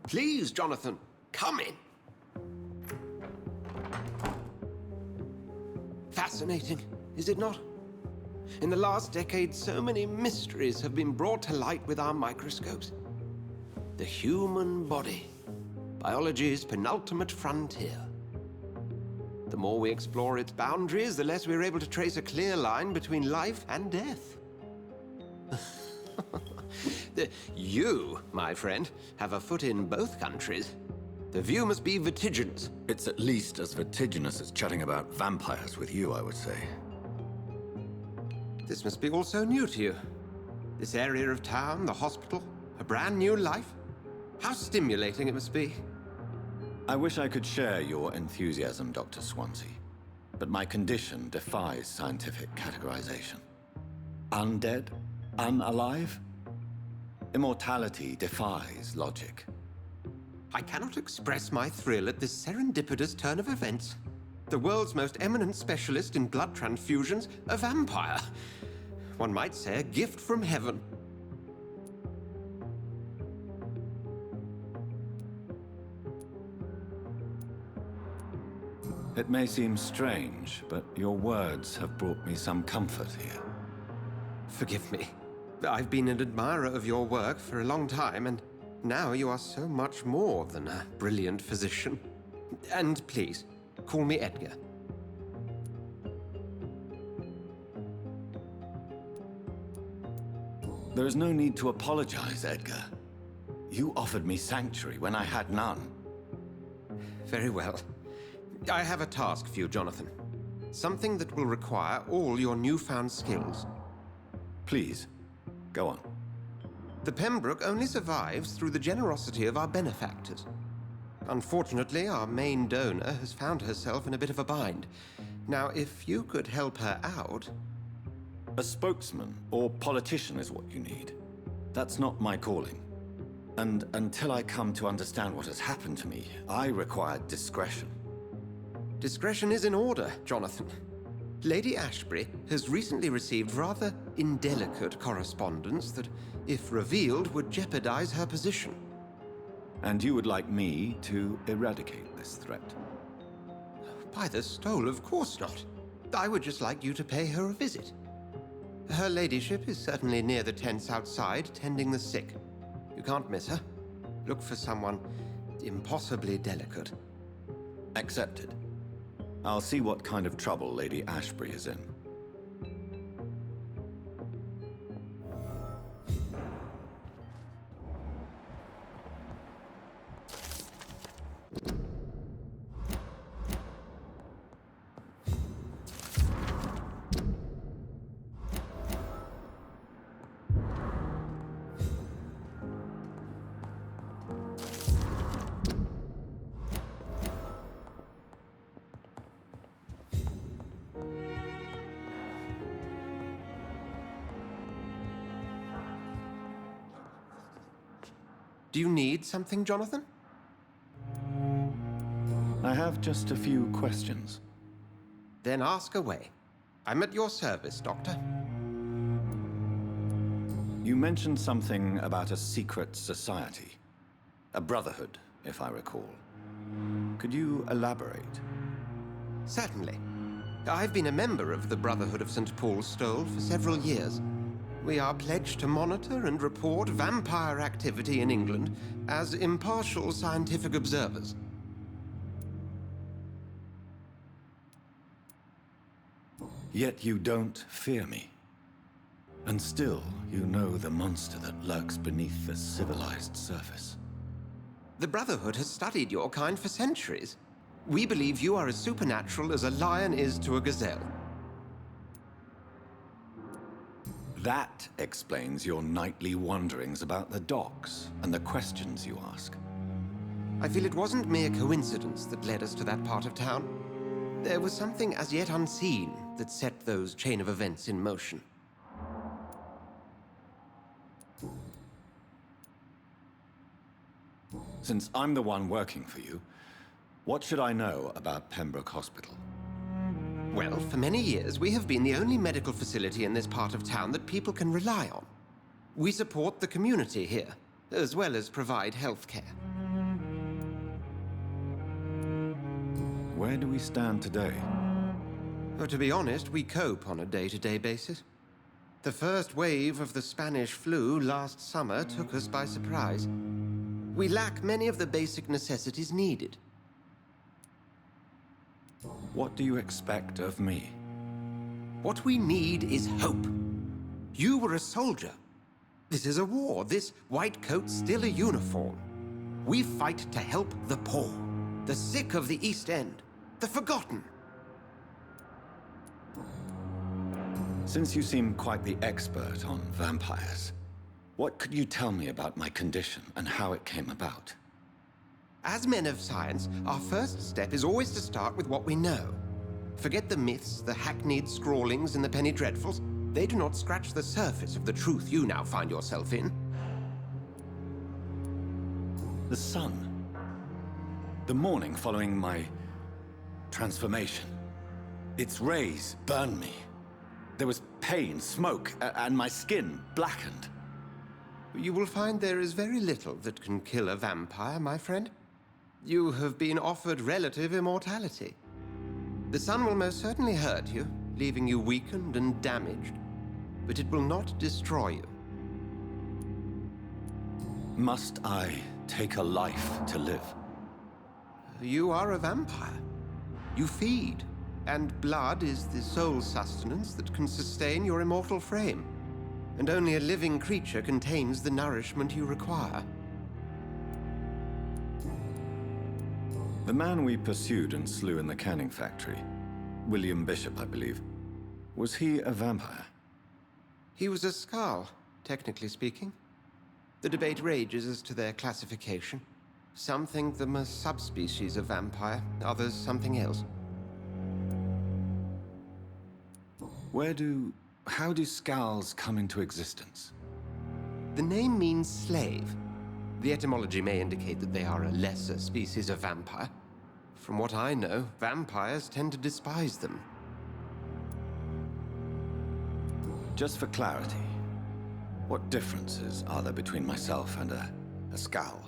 Please, Jonathan, come in. Fascinating, is it not? In the last decade, so many mysteries have been brought to light with our microscopes. The human body, biology's penultimate frontier. The more we explore its boundaries, the less we're able to trace a clear line between life and death. You, my friend, have a foot in both countries. The view must be vertiginous. It's at least as vertiginous as chatting about vampires with you, I would say. This must be all so new to you. This area of town, the hospital, a brand new life. How stimulating it must be. I wish I could share your enthusiasm, Dr. Swansea, but my condition defies scientific categorization. Undead? Unalive? Immortality defies logic. I cannot express my thrill at this serendipitous turn of events. The world's most eminent specialist in blood transfusions, a vampire. One might say a gift from heaven. It may seem strange, but your words have brought me some comfort here. Forgive me. I've been an admirer of your work for a long time, and now you are so much more than a brilliant physician. And please, call me Edgar. There is no need to apologize, Edgar. You offered me sanctuary when I had none. Very well. I have a task for you, Jonathan. Something that will require all your newfound skills. Please, go on. The Pembroke only survives through the generosity of our benefactors. Unfortunately, our main donor has found herself in a bit of a bind. Now, if you could help her out... A spokesman or politician is what you need. That's not my calling. And until I come to understand what has happened to me, I require discretion. Discretion is in order, Jonathan. Lady Ashbury has recently received rather indelicate correspondence that, if revealed, would jeopardize her position. And you would like me to eradicate this threat? By the stole, of course not. I would just like you to pay her a visit. Her ladyship is certainly near the tents outside, tending the sick. You can't miss her. Look for someone impossibly delicate. Accepted. I'll see what kind of trouble Lady Ashbury is in. Do you need something, Jonathan? I have just a few questions. Then ask away. I'm at your service, Doctor. You mentioned something about a secret society. A brotherhood, if I recall. Could you elaborate? Certainly. I've been a member of the Brotherhood of St. Paul's Stole for several years. We are pledged to monitor and report vampire activity in England as impartial scientific observers. Yet you don't fear me. And still, you know the monster that lurks beneath the civilized surface. The Brotherhood has studied your kind for centuries. We believe you are as supernatural as a lion is to a gazelle. That explains your nightly wanderings about the docks and the questions you ask. I feel it wasn't mere coincidence that led us to that part of town. There was something as yet unseen that set those chain of events in motion. Since I'm the one working for you, what should I know about Pembroke Hospital? Well, for many years, we have been the only medical facility in this part of town that people can rely on. We support the community here, as well as provide health care. Where do we stand today? But to be honest, we cope on a day-to-day basis. The first wave of the Spanish flu last summer took us by surprise. We lack many of the basic necessities needed. What do you expect of me? What we need is hope. You were a soldier. This is a war. This white coat's still a uniform. We fight to help the poor, the sick of the East End, the forgotten. Since you seem quite the expert on vampires, what could you tell me about my condition and how it came about? As men of science, our first step is always to start with what we know. Forget the myths, the hackneyed scrawlings, and the penny dreadfuls. They do not scratch the surface of the truth you now find yourself in. The sun. The morning following my transformation. Its rays burned me. There was pain, smoke, and my skin blackened. You will find there is very little that can kill a vampire, my friend. You have been offered relative immortality. The sun will most certainly hurt you, leaving you weakened and damaged, but it will not destroy you. Must I take a life to live? You are a vampire. You feed, and blood is the sole sustenance that can sustain your immortal frame. And only a living creature contains the nourishment you require. The man we pursued and slew in the canning factory, William Bishop, I believe, was he a vampire? He was a Skal, technically speaking. The debate rages as to their classification. Some think them a subspecies of vampire, others something else. How do Skals come into existence? The name means slave. The etymology may indicate that they are a lesser species of vampire. From what I know, vampires tend to despise them. Just for clarity, what differences are there between myself and a Skal?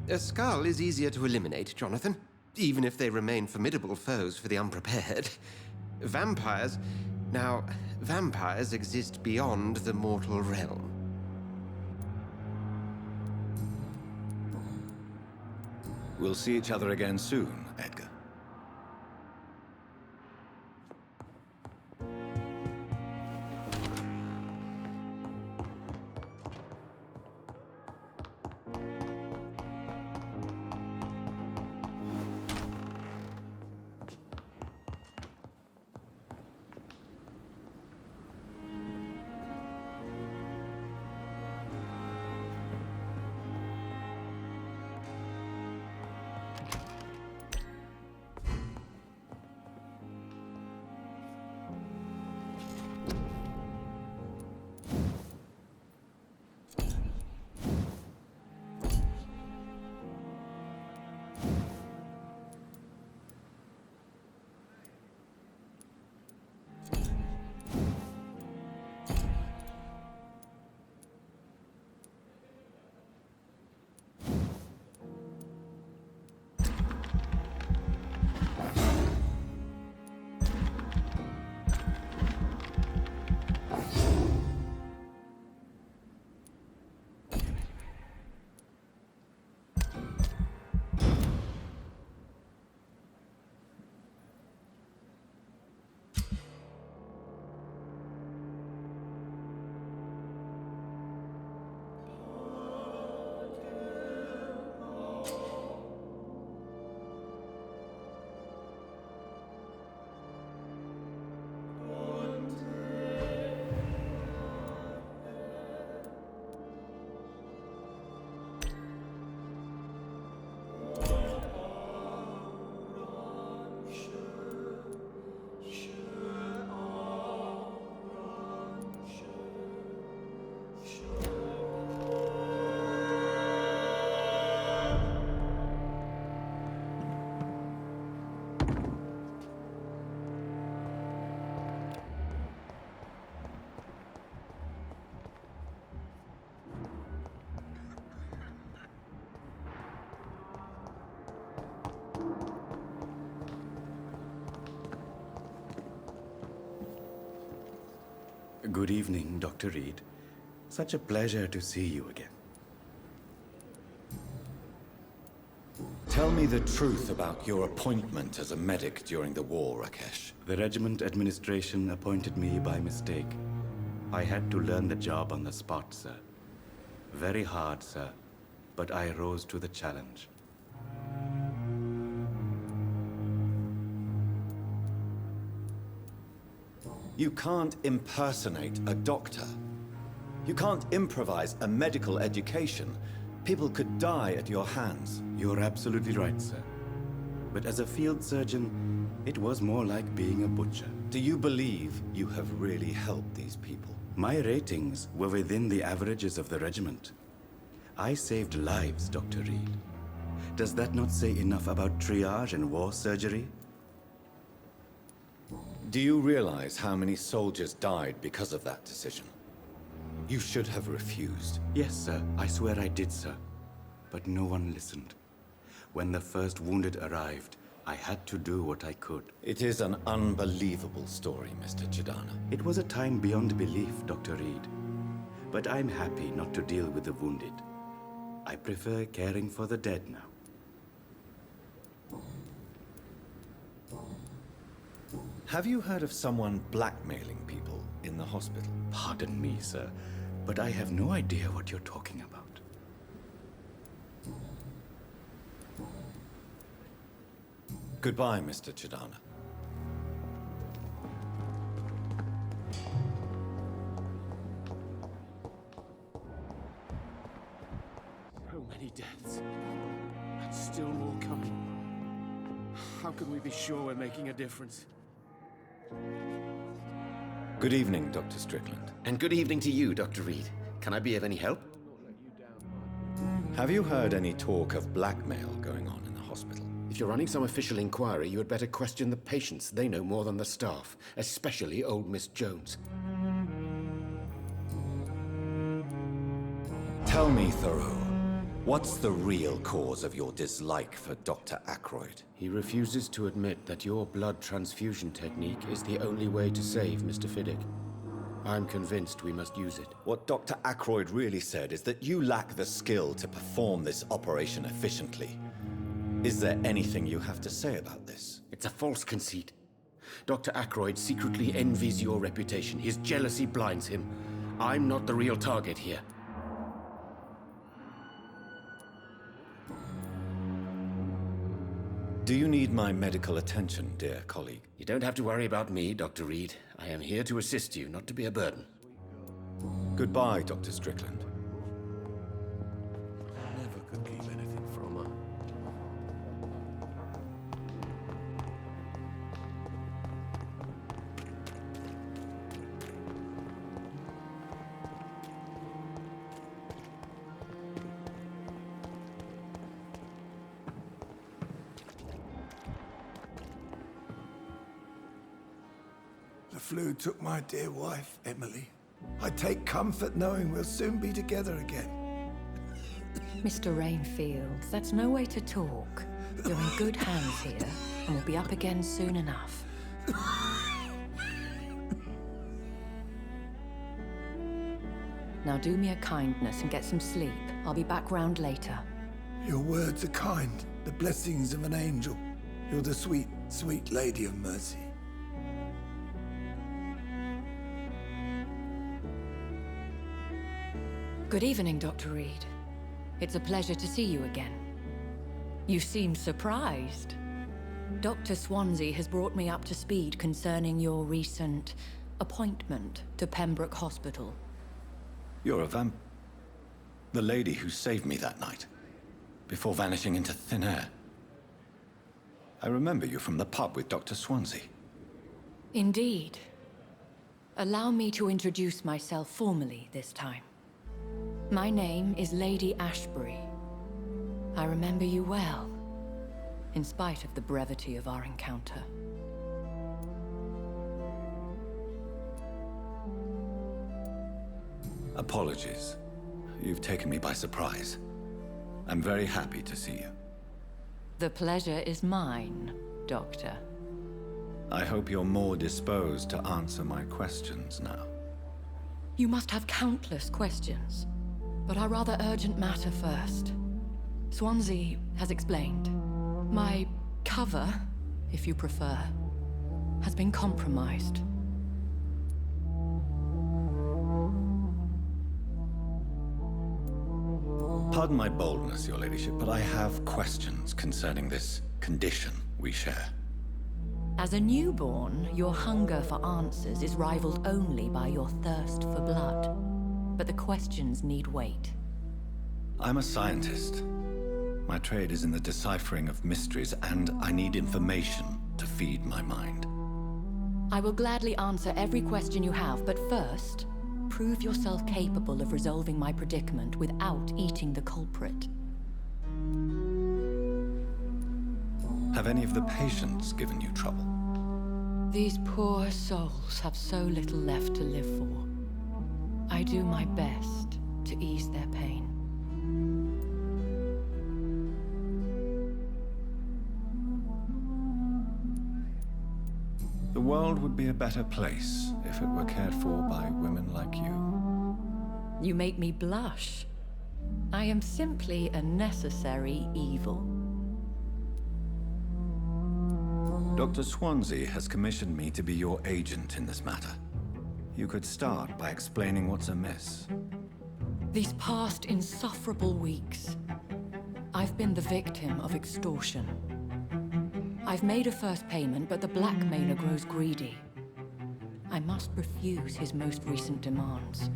A Skal is easier to eliminate, Jonathan, even if they remain formidable foes for the unprepared. Vampires... Now, vampires exist beyond the mortal realm. We'll see each other again soon, Edgar. Good evening, Dr. Reed. Such a pleasure to see you again. Tell me the truth about your appointment as a medic during the war, Rakesh. The regiment administration appointed me by mistake. I had to learn the job on the spot, sir. Very hard, sir, but I rose to the challenge. You can't impersonate a doctor. You can't improvise a medical education. People could die at your hands. You're absolutely right, sir. But as a field surgeon, it was more like being a butcher. Do you believe you have really helped these people? My ratings were within the averages of the regiment. I saved lives, Dr. Reed. Does that not say enough about triage and war surgery? Do you realize how many soldiers died because of that decision? You should have refused. Yes, sir. I swear I did, sir. But no one listened. When the first wounded arrived, I had to do what I could. It is an unbelievable story, Mr. Chidana. It was a time beyond belief, Dr. Reed. But I'm happy not to deal with the wounded. I prefer caring for the dead now. Have you heard of someone blackmailing people in the hospital? Pardon me, sir, but I have no idea what you're talking about. Goodbye, Mr. Chidana. So many deaths, and still more coming. How can we be sure we're making a difference? Good evening, Dr. Strickland. And good evening to you, Dr. Reed. Can I be of any help? Have you heard any talk of blackmail going on in the hospital? If you're running some official inquiry, you had better question the patients. They know more than the staff, especially old Miss Jones. Tell me, Thoreau, what's the real cause of your dislike for Dr. Ackroyd? He refuses to admit that your blood transfusion technique is the only way to save Mr. Fiddick. I'm convinced we must use it. What Dr. Ackroyd really said is that you lack the skill to perform this operation efficiently. Is there anything you have to say about this? It's a false conceit. Dr. Ackroyd secretly envies your reputation. His jealousy blinds him. I'm not the real target here. Do you need my medical attention, dear colleague? You don't have to worry about me, Dr. Reed. I am here to assist you, not to be a burden. Goodbye, Dr. Strickland. Never could keep anything from her. The flu took my dear wife, Emily. I take comfort knowing we'll soon be together again. Mr. Rainfield, that's no way to talk. You're in good hands here, and we'll be up again soon enough. Now do me a kindness and get some sleep. I'll be back round later. Your words are kind, the blessings of an angel. You're the sweet, sweet Lady of Mercy. Good evening, Dr. Reed. It's a pleasure to see you again. You seem surprised. Dr. Swansea has brought me up to speed concerning your recent appointment to Pembroke Hospital. You're a vamp... The lady who saved me that night, before vanishing into thin air. I remember you from the pub with Dr. Swansea. Indeed. Allow me to introduce myself formally this time. My name is Lady Ashbury. I remember you well, in spite of the brevity of our encounter. Apologies. You've taken me by surprise. I'm very happy to see you. The pleasure is mine, Doctor. I hope you're more disposed to answer my questions now. You must have countless questions, but our rather urgent matter first. Swansea has explained. My cover, if you prefer, has been compromised. Pardon my boldness, Your Ladyship, but I have questions concerning this condition we share. As a newborn, your hunger for answers is rivaled only by your thirst for blood. But the questions need wait. I'm a scientist. My trade is in the deciphering of mysteries, and I need information to feed my mind. I will gladly answer every question you have, but first, prove yourself capable of resolving my predicament without eating the culprit. Have any of the patients given you trouble? These poor souls have so little left to live for. I do my best to ease their pain. The world would be a better place if it were cared for by women like you. You make me blush. I am simply a necessary evil. Dr. Swansea has commissioned me to be your agent in this matter. You could start by explaining what's amiss. These past insufferable weeks, I've been the victim of extortion. I've made a first payment, but the blackmailer grows greedy. I must refuse his most recent demands.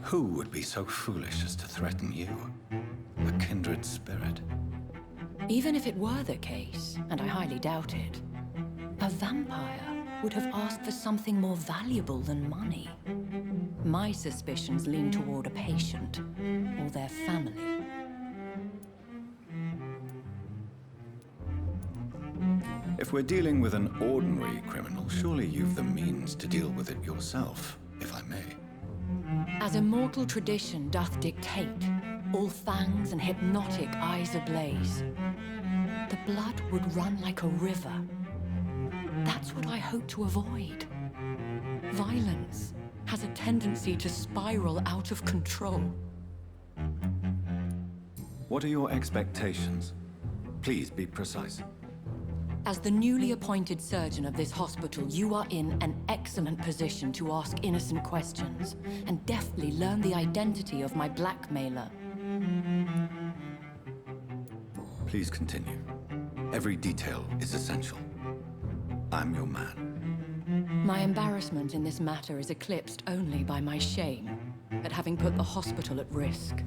Who would be so foolish as to threaten you? A kindred spirit. Even if it were the case, and I highly doubt it, a vampire would have asked for something more valuable than money. My suspicions lean toward a patient or their family. If we're dealing with an ordinary criminal, surely you've the means to deal with it yourself, if I may. As immortal tradition doth dictate, all fangs and hypnotic eyes ablaze, the blood would run like a river. That's what I hope to avoid. Violence has a tendency to spiral out of control. What are your expectations? Please be precise. As the newly appointed surgeon of this hospital, you are in an excellent position to ask innocent questions and deftly learn the identity of my blackmailer. Please continue. Every detail is essential. I'm your man. My embarrassment in this matter is eclipsed only by my shame at having put the hospital at risk.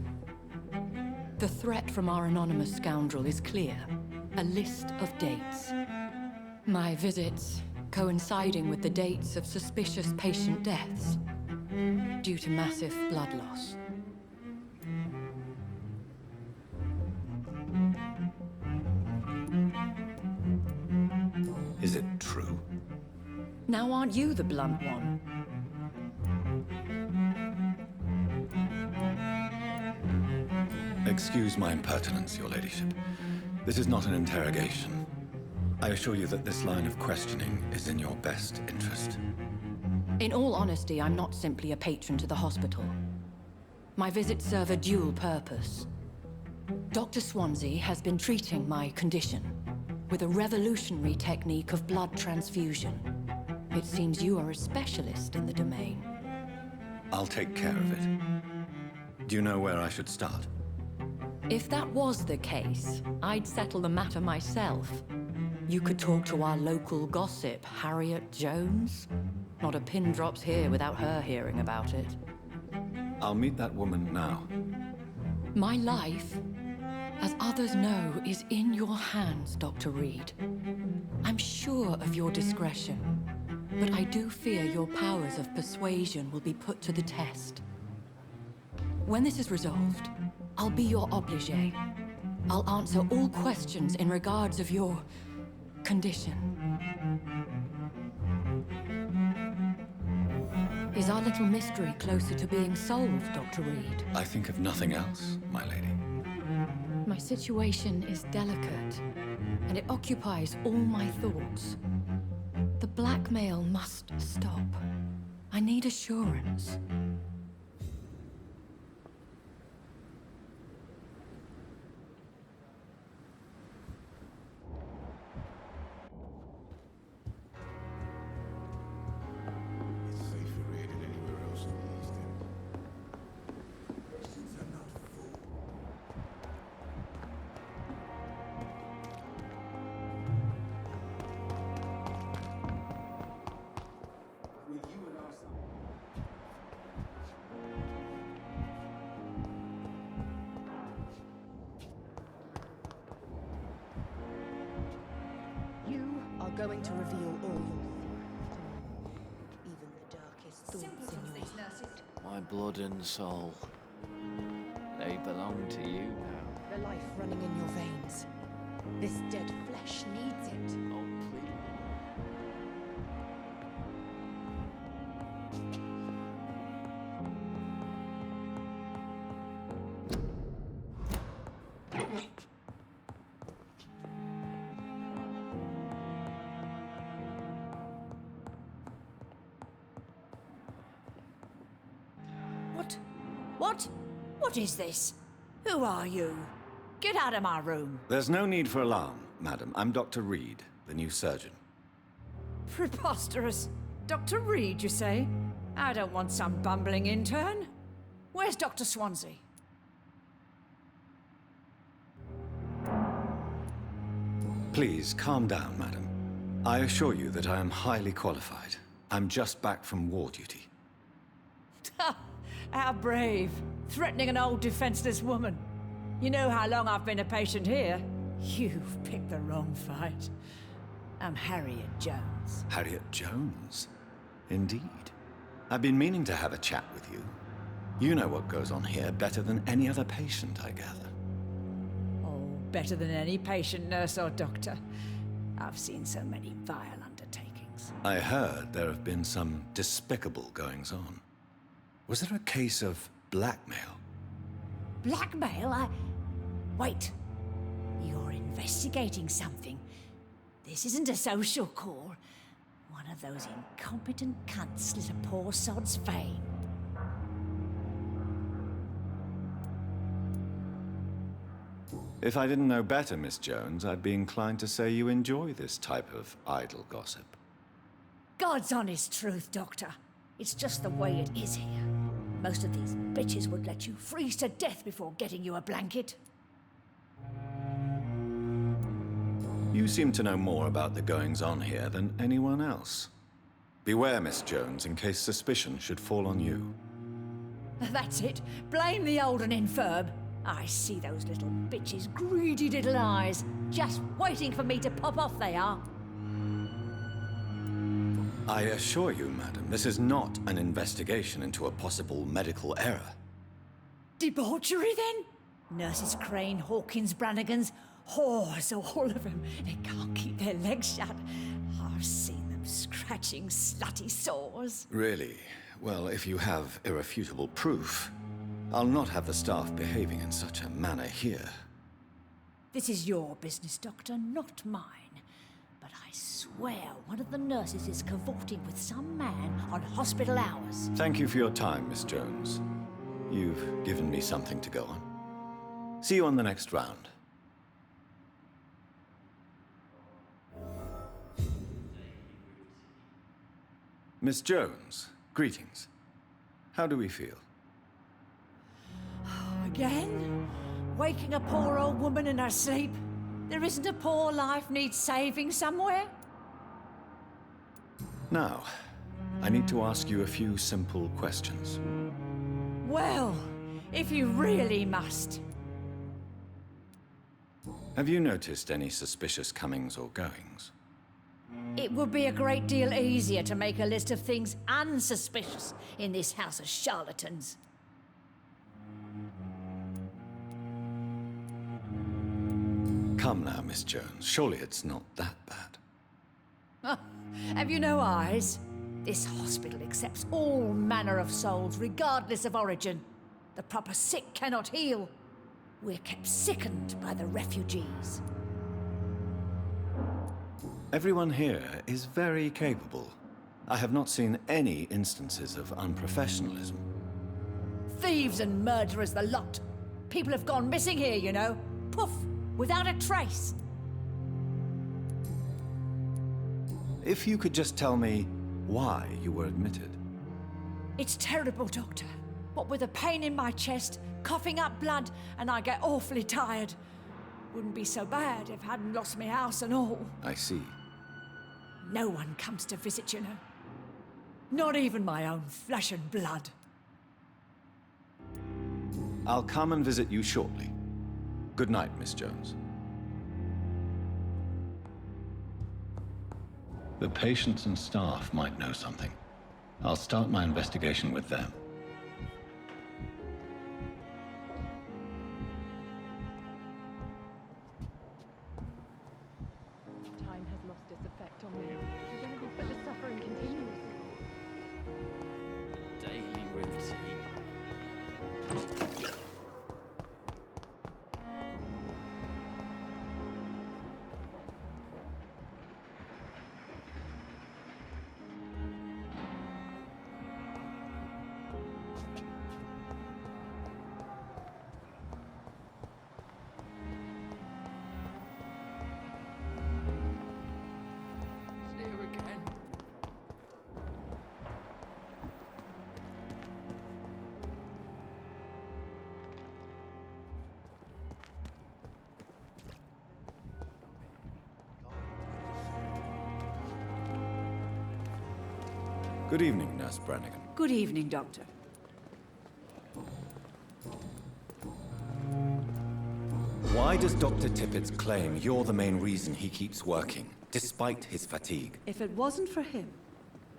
The threat from our anonymous scoundrel is clear. A list of dates. My visits coinciding with the dates of suspicious patient deaths due to massive blood loss. Is it true? Now aren't you the blunt one? Excuse my impertinence, Your Ladyship. This is not an interrogation. I assure you that this line of questioning is in your best interest. In all honesty, I'm not simply a patron to the hospital. My visits serve a dual purpose. Dr. Swansea has been treating my condition with a revolutionary technique of blood transfusion. It seems you are a specialist in the domain. I'll take care of it. Do you know where I should start? If that was the case, I'd settle the matter myself. You could talk to our local gossip, Harriet Jones. Not a pin drops here without her hearing about it. I'll meet that woman now. My life, as others know, is in your hands, Dr. Reed. I'm sure of your discretion, but I do fear your powers of persuasion will be put to the test. When this is resolved, I'll be your obligé. I'll answer all questions in regards of your condition. Is our little mystery closer to being solved, Dr. Reed? I think of nothing else, my lady. My situation is delicate, and it occupies all my thoughts. The blackmail must stop. I need assurance. It's safer here than anywhere else in the East End. Questions are not full. You are going to reveal all your secrets, even the darkest thoughts in your heart. My blood and soul. They belong to you now. The life running in your veins. This dead flesh needs it. Oh, please. What is this? Who are you? Get out of my room. There's no need for alarm, madam. I'm Dr. Reed, the new surgeon. Preposterous. Dr. Reed, you say? I don't want some bumbling intern. Where's Dr. Swansea? Please, calm down, madam. I assure you that I am highly qualified. I'm just back from war duty. How brave. Threatening an old defenseless woman. You know how long I've been a patient here? You've picked the wrong fight. I'm Harriet Jones. Harriet Jones? Indeed. I've been meaning to have a chat with you. You know what goes on here better than any other patient, I gather. Oh, better than any patient, nurse or doctor. I've seen so many vile undertakings. I heard there have been some despicable goings-on. Was there a case of blackmail? Blackmail? Wait. You're investigating something. This isn't a social call. One of those incompetent cunts slit a poor sod's vein. If I didn't know better, Miss Jones, I'd be inclined to say you enjoy this type of idle gossip. God's honest truth, Doctor. It's just the way it is here. Most of these bitches would let you freeze to death before getting you a blanket. You seem to know more about the goings-on here than anyone else. Beware, Miss Jones, in case suspicion should fall on you. That's it. Blame the old and infirm. I see those little bitches' greedy little eyes. Just waiting for me to pop off they are. I assure you, madam, this is not an investigation into a possible medical error. Debauchery, then? Nurses Crane, Hawkins, Brannigans, whores, all of them. They can't keep their legs shut. I've seen them scratching slutty sores. Really? Well, if you have irrefutable proof, I'll not have the staff behaving in such a manner here. This is your business, Doctor, not mine. But I swear one of the nurses is cavorting with some man on hospital hours. Thank you for your time, Miss Jones. You've given me something to go on. See you on the next round. Miss Jones, greetings. How do we feel? Again? Waking a poor old woman in her sleep? There isn't a poor life needs saving somewhere? Now, I need to ask you a few simple questions. Well, if you really must. Have you noticed any suspicious comings or goings? It would be a great deal easier to make a list of things unsuspicious in this house of charlatans. Come now, Miss Jones. Surely it's not that bad. Have you no eyes? This hospital accepts all manner of souls, regardless of origin. The proper sick cannot heal. We're kept sickened by the refugees. Everyone here is very capable. I have not seen any instances of unprofessionalism. Thieves and murderers, the lot. People have gone missing here, you know. Poof, without a trace. If you could just tell me why you were admitted. It's terrible, Doctor. What with a pain in my chest, coughing up blood, and I get awfully tired. Wouldn't be so bad if I hadn't lost my house and all. I see. No one comes to visit, you know. Not even my own flesh and blood. I'll come and visit you shortly. Good night, Miss Jones. The patients and staff might know something. I'll start my investigation with them. Time has lost its effect on me. But the suffering continues. Daily routine. It's here again. Good evening, Nurse Brannigan. Good evening, Doctor. Why does Dr. Tippett claim you're the main reason he keeps working, despite his fatigue? If it wasn't for him,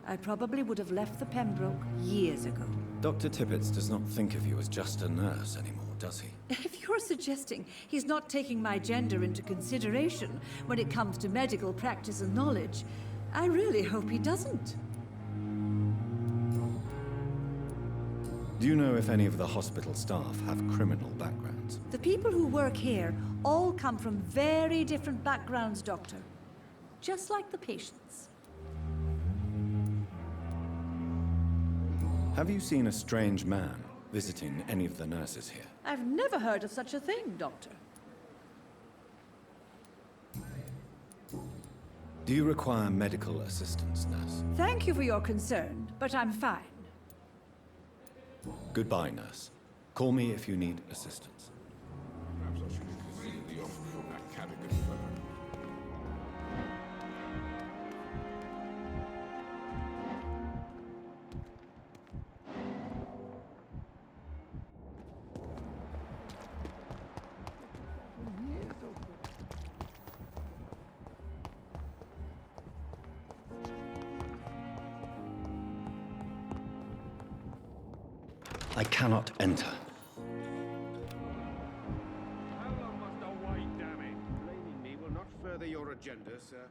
I probably would have left the Pembroke years ago. Dr. Tippett does not think of you as just a nurse anymore, does he? If you're suggesting he's not taking my gender into consideration when it comes to medical practice and knowledge, I really hope he doesn't. Do you know if any of the hospital staff have criminal backgrounds? The people who work here all come from very different backgrounds, Doctor. Just like the patients. Have you seen a strange man visiting any of the nurses here? I've never heard of such a thing, Doctor. Do you require medical assistance, nurse? Thank you for your concern, but I'm fine. Goodbye, nurse. Call me if you need assistance. Perhaps I should have considered the offer from that Cadogan fellow. I cannot enter. How long must I wait, damn it? Blaming me will not further your agenda, sir.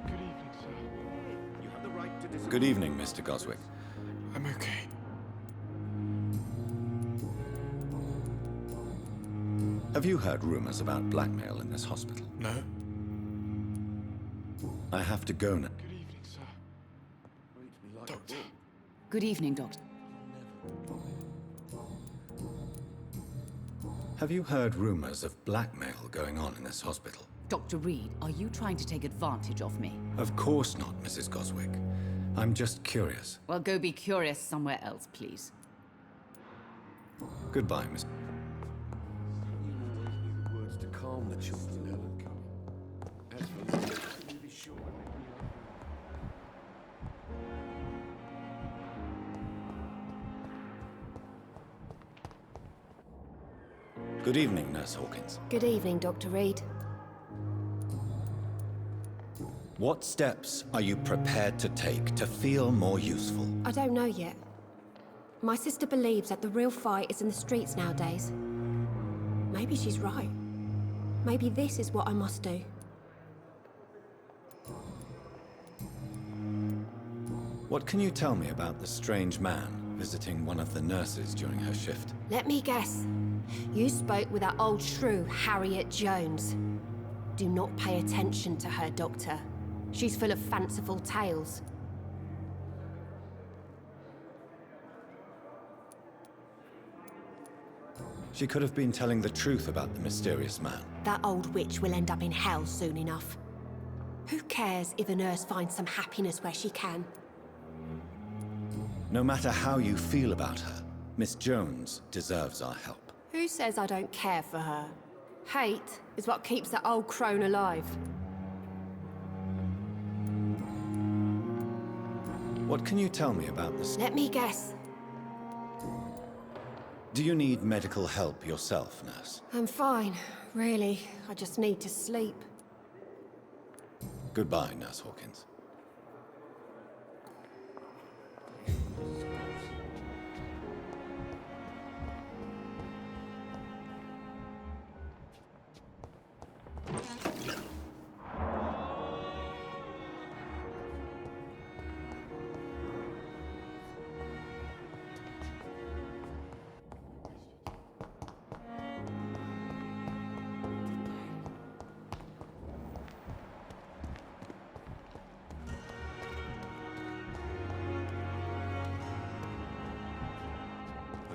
Good evening, sir. You have the right to disagree. Good evening, Mr. Goswick. I'm okay. Have you heard rumors about blackmail in this hospital? No? I have to go now. Good evening, sir. Reach me like Doctor. a book. Good evening, Doctor. Have you heard rumors of blackmail going on in this hospital? Dr. Reed, are you trying to take advantage of me? Of course not, Mrs. Goswick. I'm just curious. Well, go be curious somewhere else, please. Goodbye, Miss. You always knew the words to calm the children, Helen. As for me, can you be sure and make me like Good evening, Nurse Hawkins. Good evening, Dr. Reed. What steps are you prepared to take to feel more useful? I don't know yet. My sister believes that the real fight is in the streets nowadays. Maybe she's right. Maybe this is what I must do. What can you tell me about the strange man visiting one of the nurses during her shift? Let me guess. You spoke with that old shrew, Harriet Jones. Do not pay attention to her, Doctor. She's full of fanciful tales. She could have been telling the truth about the mysterious man. That old witch will end up in hell soon enough. Who cares if a nurse finds some happiness where she can? No matter how you feel about her, Miss Jones deserves our help. Who says I don't care for her? Hate is what keeps that old crone alive. What can you tell me about this? Let me guess. Do you need medical help yourself, nurse? I'm fine, really. I just need to sleep. Goodbye, Nurse Hawkins.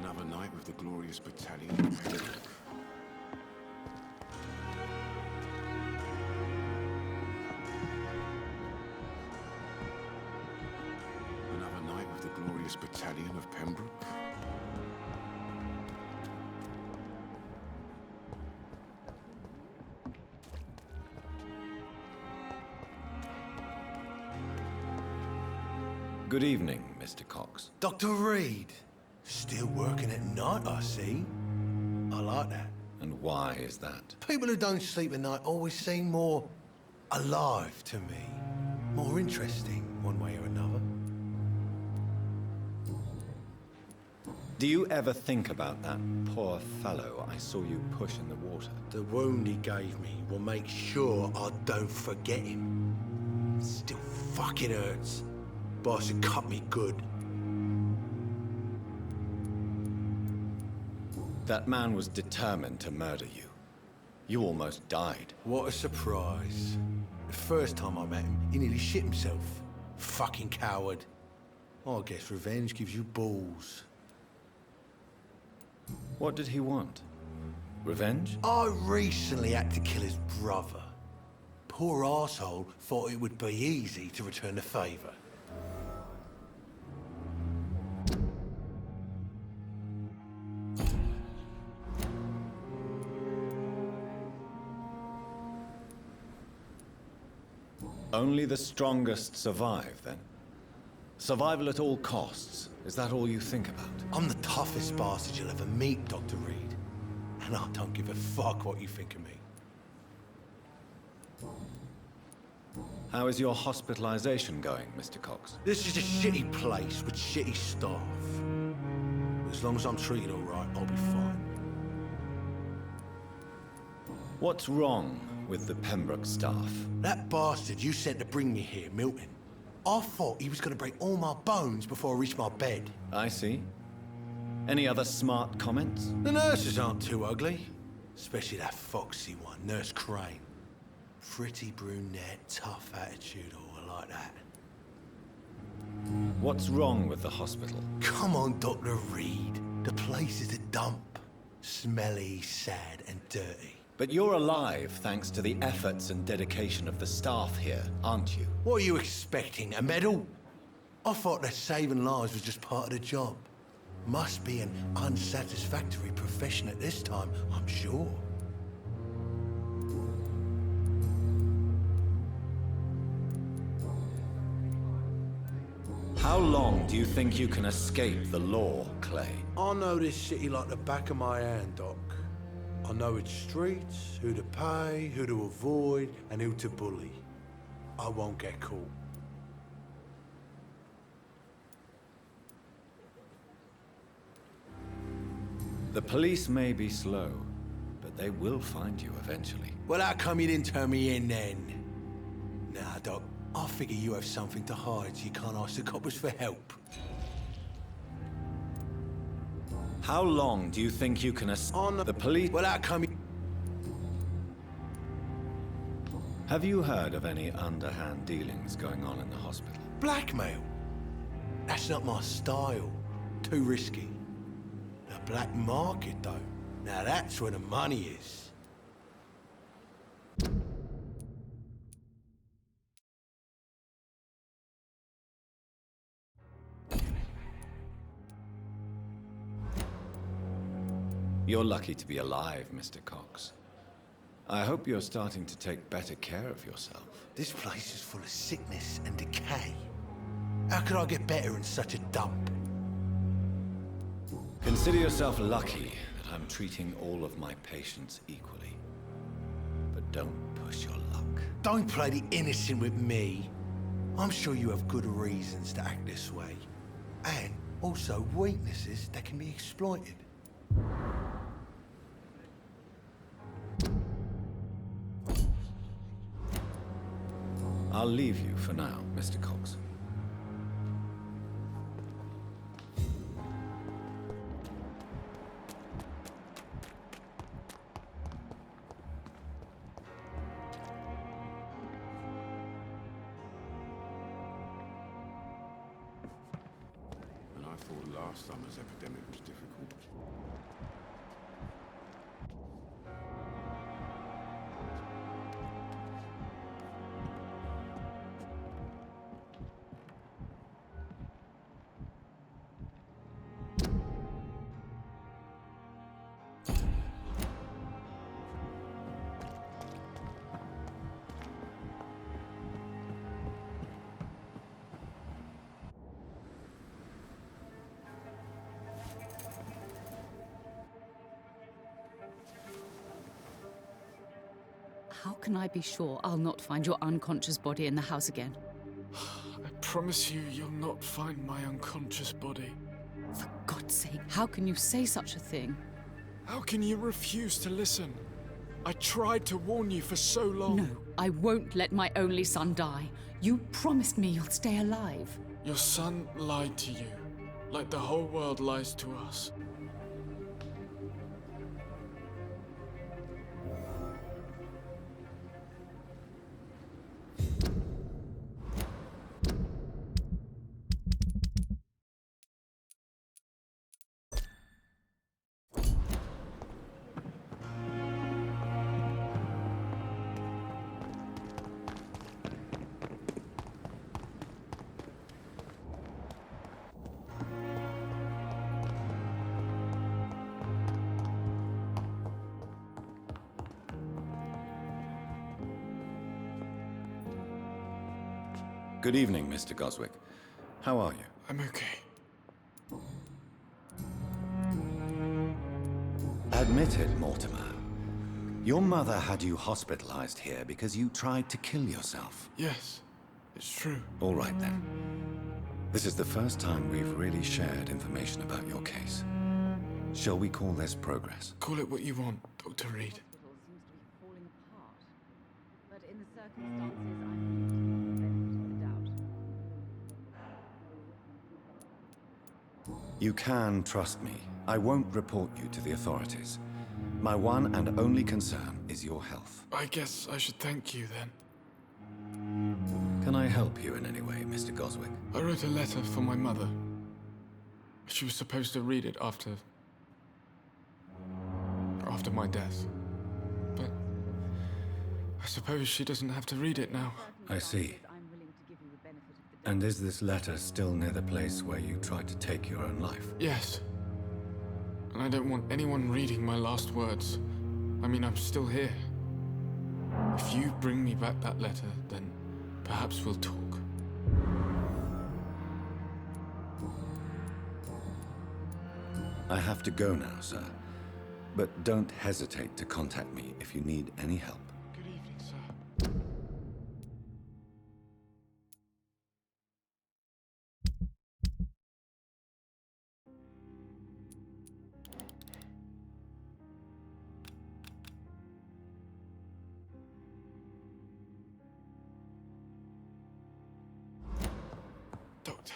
Another night with the glorious battalion of Pembroke. Another night with the glorious battalion of Pembroke. Good evening, Mr. Cox. Dr. Reed. Still working at night, I see. I like that. And why is that? People who don't sleep at night always seem more alive to me. More interesting, one way or another. Do you ever think about that poor fellow I saw you push in the water? The wound he gave me will make sure I don't forget him. Still fucking hurts. Boss had cut me good. That man was determined to murder you. You almost died. What a surprise. The first time I met him, he nearly shit himself. Fucking coward. I guess revenge gives you balls. What did he want? Revenge? I recently had to kill his brother. Poor arsehole thought it would be easy to return the favor. Only the strongest survive, then? Survival at all costs. Is that all you think about? I'm the toughest bastard you'll ever meet, Dr. Reed. And I don't give a fuck what you think of me. How is your hospitalization going, Mr. Cox? This is a shitty place with shitty staff. But as long as I'm treated all right, I'll be fine. What's wrong with the Pembroke staff? That bastard you sent to bring me here, Milton. I thought he was going to break all my bones before I reached my bed. I see. Any other smart comments? The nurses aren't too ugly. Especially that foxy one, Nurse Crane. Pretty brunette, tough attitude, all like that. What's wrong with the hospital? Come on, Dr. Reed. The place is a dump. Smelly, sad, and dirty. But you're alive thanks to the efforts and dedication of the staff here, aren't you? What are you expecting, a medal? I thought that saving lives was just part of the job. Must be an unsatisfactory profession at this time, I'm sure. How long do you think you can escape the law, Clay? I know this city like the back of my hand, Doc. I know its streets, who to pay, who to avoid, and who to bully. I won't get caught. The police may be slow, but they will find you eventually. Well, how come you didn't turn me in then? Nah, Doc. I figure you have something to hide so you can't ask the coppers for help. How long do you think you can escape the police? Well, how come you... Have you heard of any underhand dealings going on in the hospital? Blackmail? That's not my style. Too risky. The black market, though. Now that's where the money is. You're lucky to be alive, Mr. Cox. I hope you're starting to take better care of yourself. This place is full of sickness and decay. How could I get better in such a dump? Consider yourself lucky that I'm treating all of my patients equally. But don't push your luck. Don't play the innocent with me. I'm sure you have good reasons to act this way. And also weaknesses that can be exploited. I'll leave you for now, Mr. Cox. And I thought last summer's epidemic was difficult. How can I be sure I'll not find your unconscious body in the house again? I promise you, you'll not find my unconscious body. For God's sake, how can you say such a thing? How can you refuse to listen? I tried to warn you for so long. No, I won't let my only son die. You promised me you'll stay alive. Your son lied to you, like the whole world lies to us. Good evening, Mr. Goswick. How are you? I'm okay. Admit it, Mortimer. Your mother had you hospitalized here because you tried to kill yourself. Yes, it's true. All right, then. This is the first time we've really shared information about your case. Shall we call this progress? Call it what you want, Dr. Reed. But in the circumstances, I'm You can trust me. I won't report you to the authorities. My one and only concern is your health. I guess I should thank you then. Can I help you in any way, Mr. Goswick? I wrote a letter for my mother. She was supposed to read it after my death. But I suppose she doesn't have to read it now. I see. And is this letter still near the place where you tried to take your own life? Yes. And I don't want anyone reading my last words. I mean, I'm still here. If you bring me back that letter, then perhaps we'll talk. I have to go now, sir. But don't hesitate to contact me if you need any help. Good evening, sir. Doctor.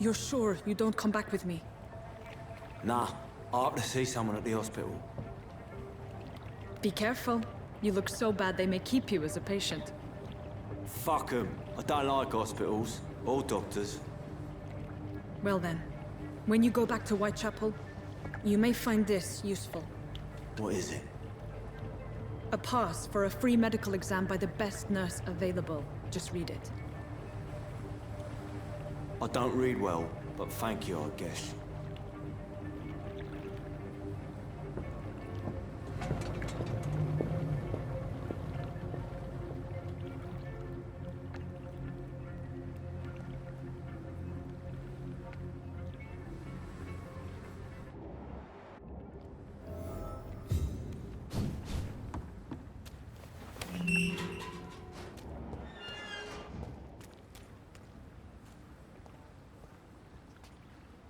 You're sure you don't come back with me? Nah, I have to see someone at the hospital. Be careful. You look so bad they may keep you as a patient. Fuck 'em. I don't like hospitals or doctors. Well then, when you go back to Whitechapel, you may find this useful. What is it? A pass for a free medical exam by the best nurse available. Just read it. I don't read well, but thank you, I guess.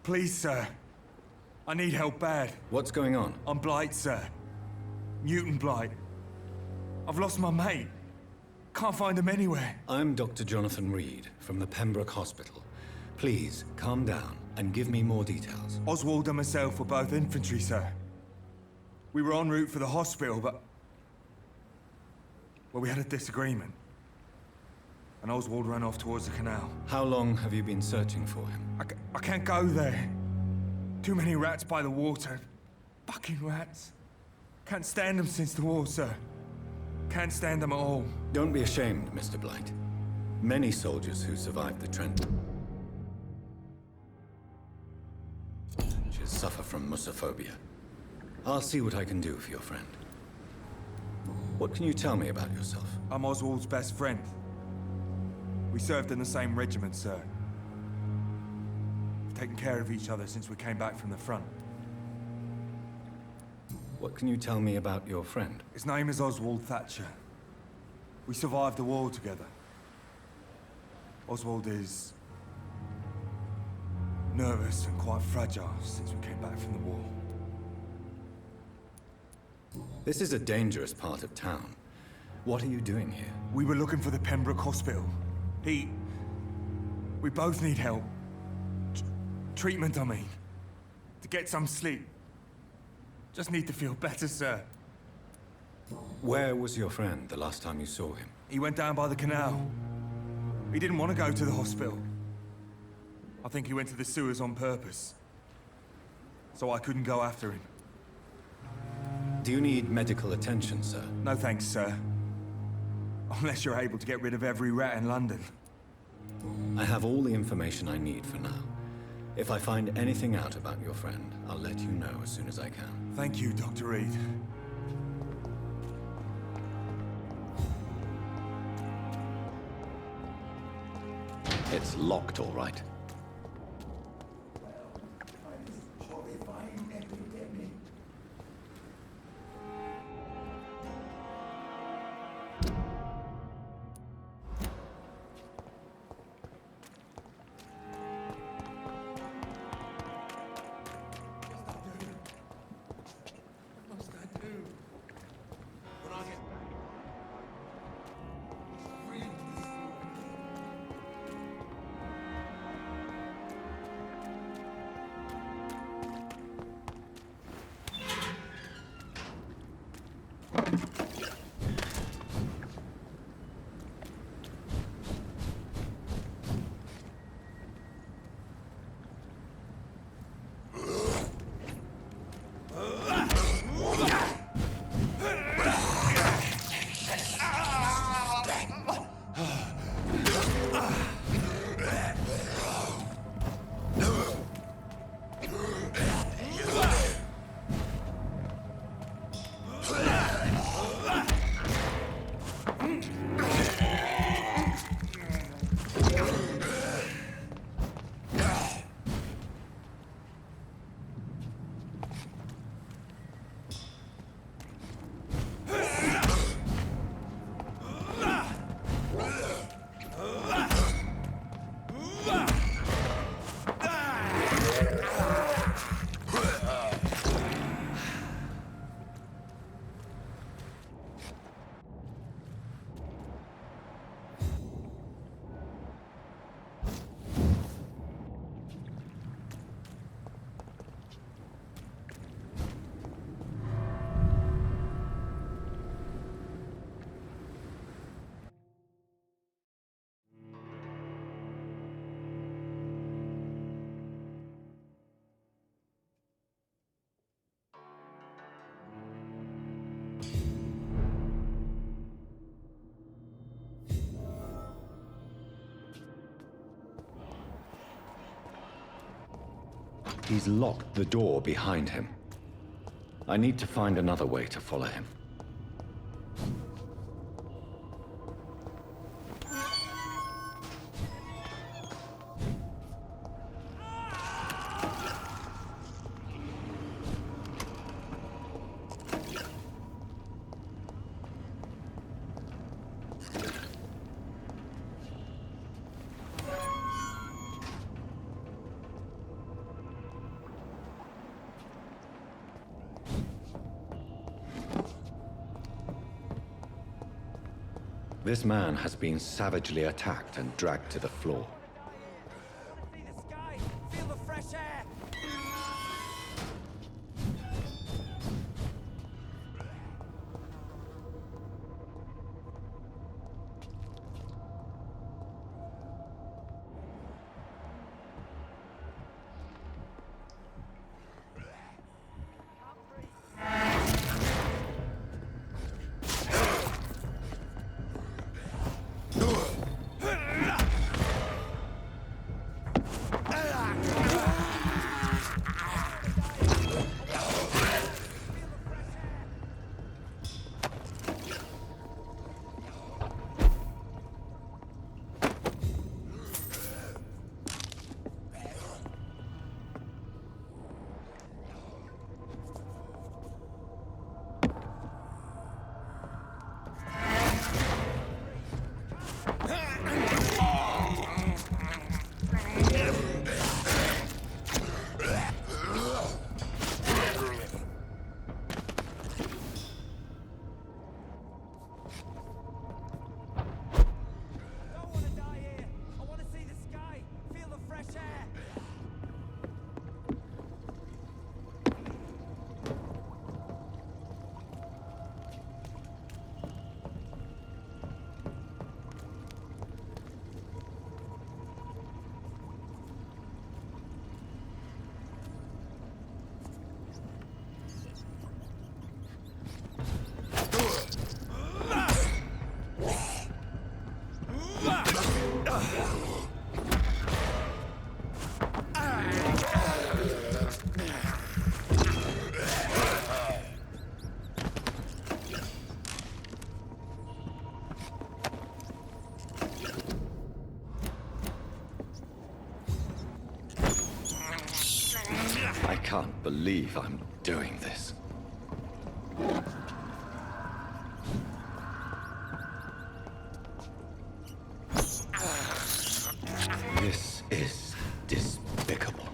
Please, sir. I need help bad. What's going on? I'm Blight, sir. Newton Blight. I've lost my mate. Can't find him anywhere. I'm Dr. Jonathan Reed from the Pembroke Hospital. Please, calm down and give me more details. Oswald and myself were both infantry, sir. We were en route for the hospital, but... well, we had a disagreement. And Oswald ran off towards the canal. How long have you been searching for him? I can't go there. Too many rats by the water. Fucking rats. Can't stand them since the war, sir. Can't stand them at all. Don't be ashamed, Mr. Blight. Many soldiers who survived the trenches suffer from musophobia. I'll see what I can do for your friend. What can you tell me about yourself? I'm Oswald's best friend. We served in the same regiment, sir. We've taken care of each other since we came back from the front. What can you tell me about your friend? His name is Oswald Thatcher. We survived the war together. Oswald is... nervous and quite fragile since we came back from the war. This is a dangerous part of town. What are you doing here? We were looking for the Pembroke Hospital. We both need help. Treatment, I mean. To get some sleep. Just need to feel better, sir. Where was your friend the last time you saw him? He went down by the canal. He didn't want to go to the hospital. I think he went to the sewers on purpose. So I couldn't go after him. Do you need medical attention, sir? No thanks, sir. Unless you're able to get rid of every rat in London. I have all the information I need for now. If I find anything out about your friend, I'll let you know as soon as I can. Thank you, Dr. Reed. It's locked, all right. He's locked the door behind him. I need to find another way to follow him. This man has been savagely attacked and dragged to the floor. Feel the fresh air! I can't believe I'm doing this. This is despicable.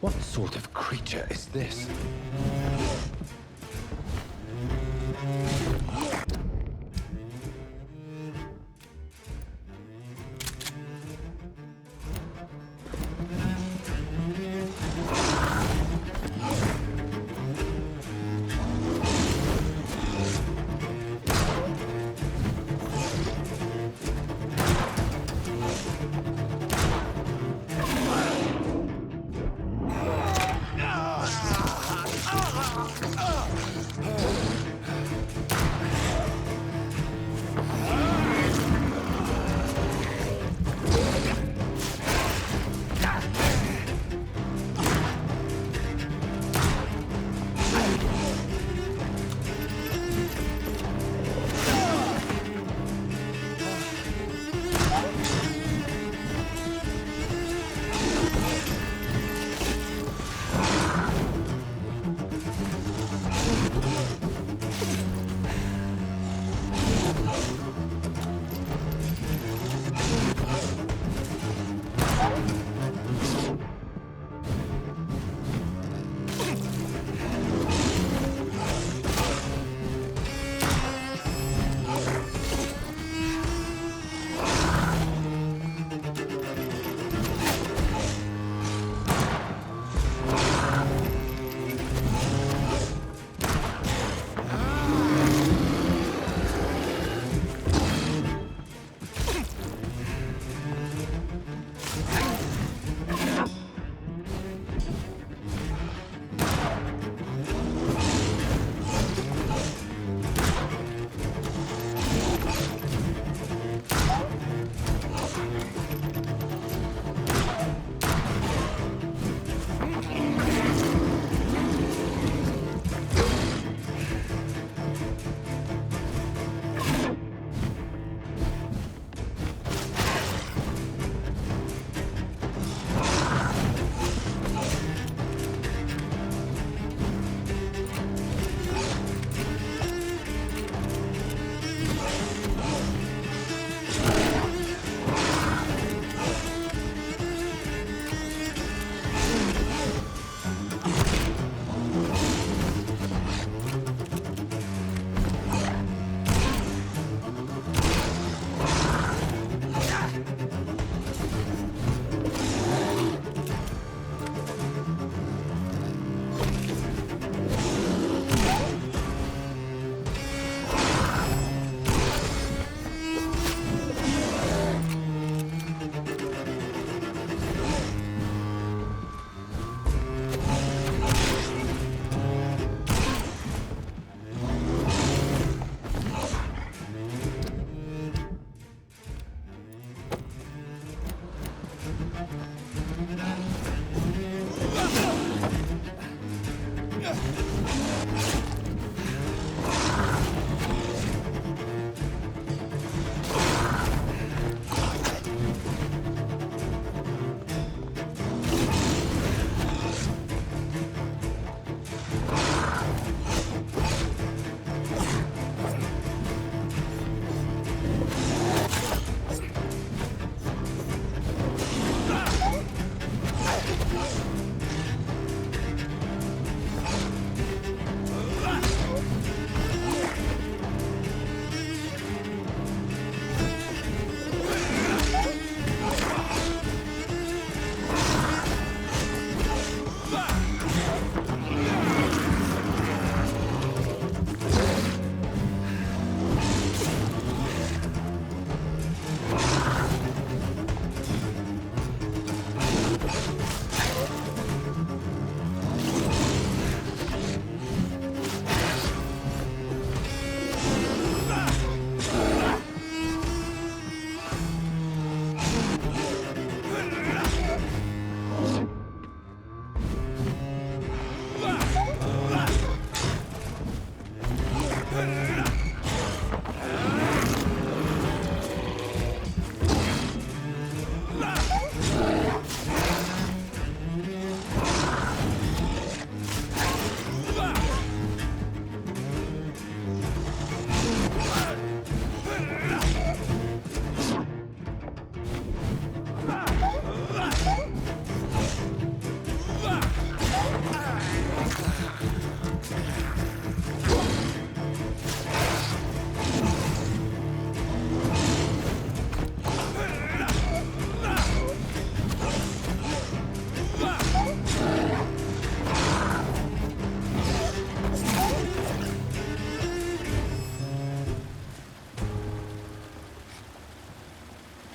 What sort of creature is this? Ah!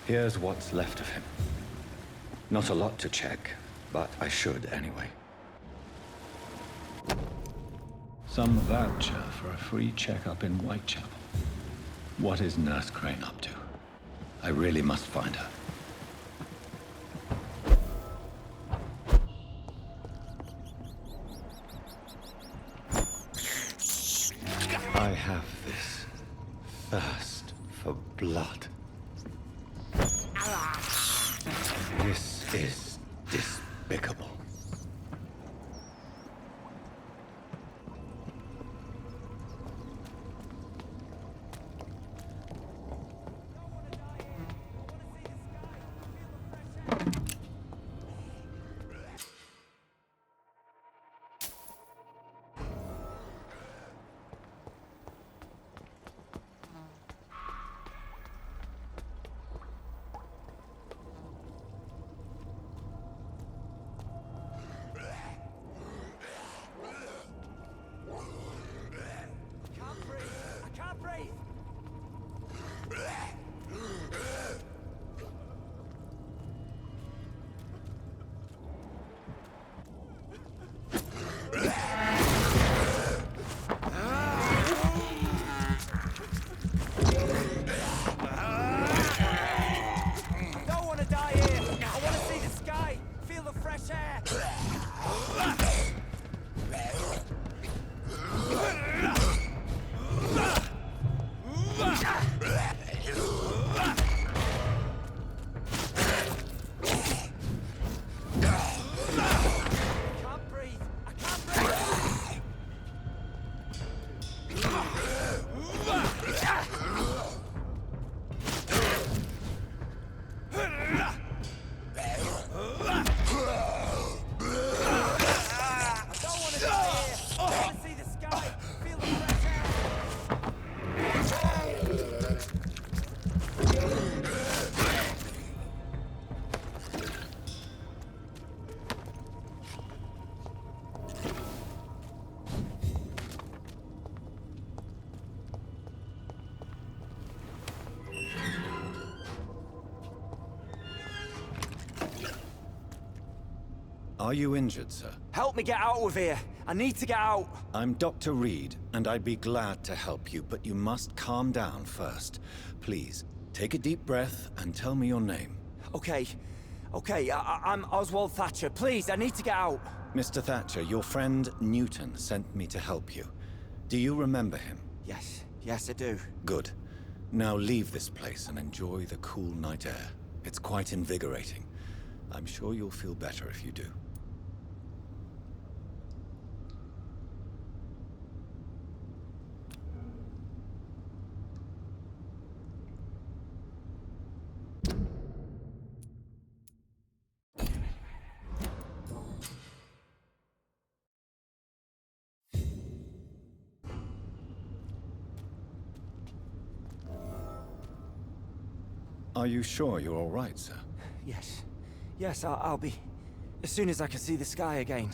Here's what's left of him. Not a lot to check, but I should anyway. Some voucher for a free checkup in Whitechapel. What is Nurse Crane up to? I really must find her. I have this thirst for blood. This is despicable. Are you injured, sir? Help me get out of here. I need to get out. I'm Dr. Reed, and I'd be glad to help you, but you must calm down first. Please, take a deep breath and tell me your name. Okay. I'm Oswald Thatcher. Please, I need to get out. Mr. Thatcher, your friend Newton sent me to help you. Do you remember him? Yes, I do. Good. Now leave this place and enjoy the cool night air. It's quite invigorating. I'm sure you'll feel better if you do. Are you sure you're all right, sir? Yes, I'll be. As soon as I can see the sky again.